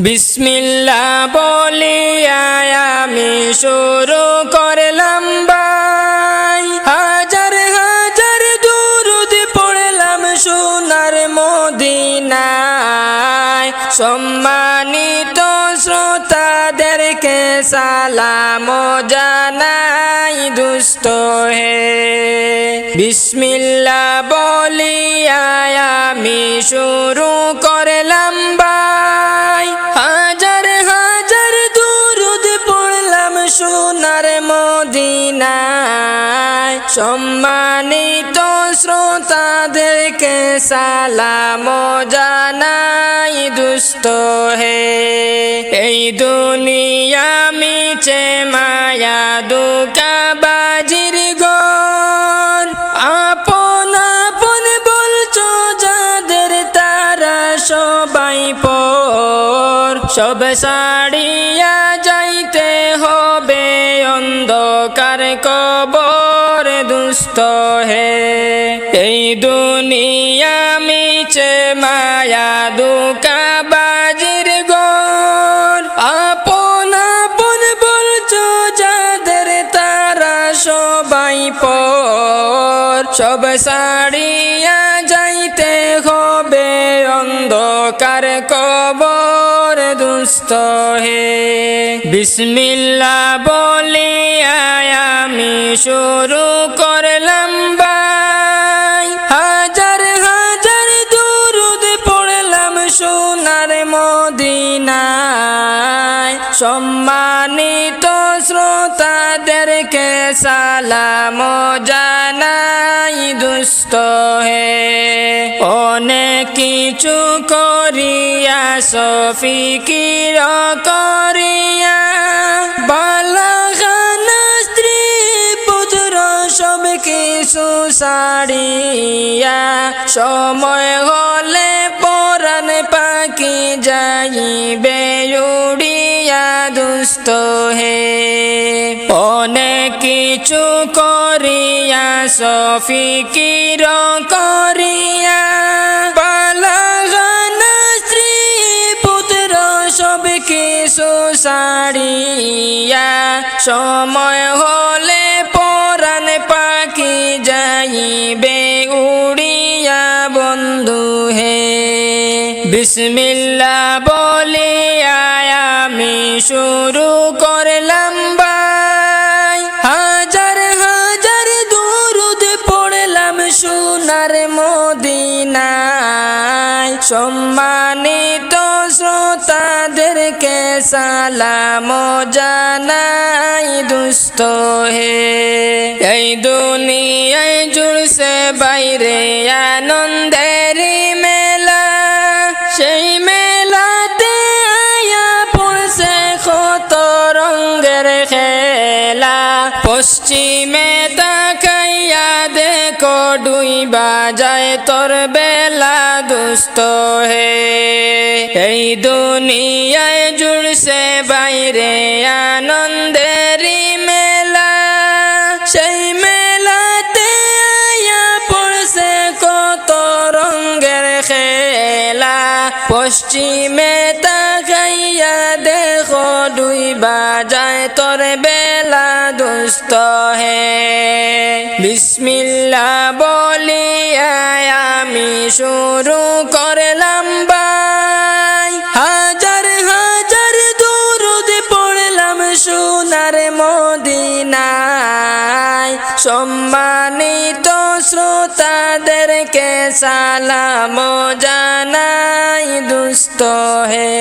বিসমিল্লাহ বলিয়া আমি শুরু করলাম ভাই, হাজার হাজার দুরূদ পড়লাম সোনার মদিনায়। সম্মানিত শ্রোতাদেরকে সালাম জানাই দুস্থ হে। বিসমিল্লাহ বলিয়া আমি শুরু করলাম ভাই, হাজার হাজার দুরূদ পড়লাম সোনার মদিনায়। সম্মানিত শ্রোতাদেরকে সালাম জানাই দুস্থ হে। এই দুনিয়া মিছে মায়া ধোঁকাবাজির ঘর, আপন আপন বলছো যাদের তারা সবাই পর। সব ছাড়িয়া যাইতে হবে অন্ধকার কবর দুস্থ হে। এই দুনিয়া মিছে মায়া ধোঁকাবাজির ঘর, আপন আপন বলছো যাদের তারা সবাই পর। সব ছাড়িয়া যাইতে হবে অন্ধকার কবর দুস্থ হে। বিসমিল্লাহ বলিয়া আমি শুরু করলাম ভাই, হাজার হাজার দুরূদ পড়লাম সোনার মদিনায়। সম্মানিত শ্রোতাদেরকে সালাম জানাই দুস্থ হে। অনেক কিছু করিয়া ফিকির করিয়া, বালাখানা স্ত্রী পুত্র সব কিছু ছাড়িয়া, সময় হলে পরাণ পাখি যাইবে উড়িয়া দুস্থ হে। অনেক কিছু করিয়া ফিকির করিয়া, বালাখানা স্ত্রী পুত্র সব কিছু ছাড়িয়া, সময় হলে পরাণ পাখি যাইবে উড়িয়া বন্ধু হে। বিসমিল্লাহ বলিয়া আমি শুরু করলাম ভাই, হাজার হাজার দুরূদ পড়লাম সোনার মদিনায়। সম্মানিত শ্রোতাদেরকে সালাম জানাই দুস্থ হে। এই দুনিয়ায় জুড়ছে বাইরে আনন্দের মেলা, সেই মেলাতে আয়া পড়ছে কত রঙের খেলা। পশ্চিমে তাকাইয়া দেখো ডুইবা যায় তোর বেলা দুস্থ হে। এই দুনিয়ায় জুড়ছে বাইরে আনন্দের মেলা, সেই মেলাতে আয়া পড়ছে কত রঙের খেলা। পশ্চিমে তাকাইয়া দেখো ডুইবা যায় তোর বেলা দুস্থ হে। বিসমিল্লাহ বলিয়া আমি শুরু করলাম ভাই, হাজার হাজার দুরূদ পড়লাম সোনার মদিনায়। সম্মানিত শ্রোতাদেরকে সালাম জানাই দুস্থ হে।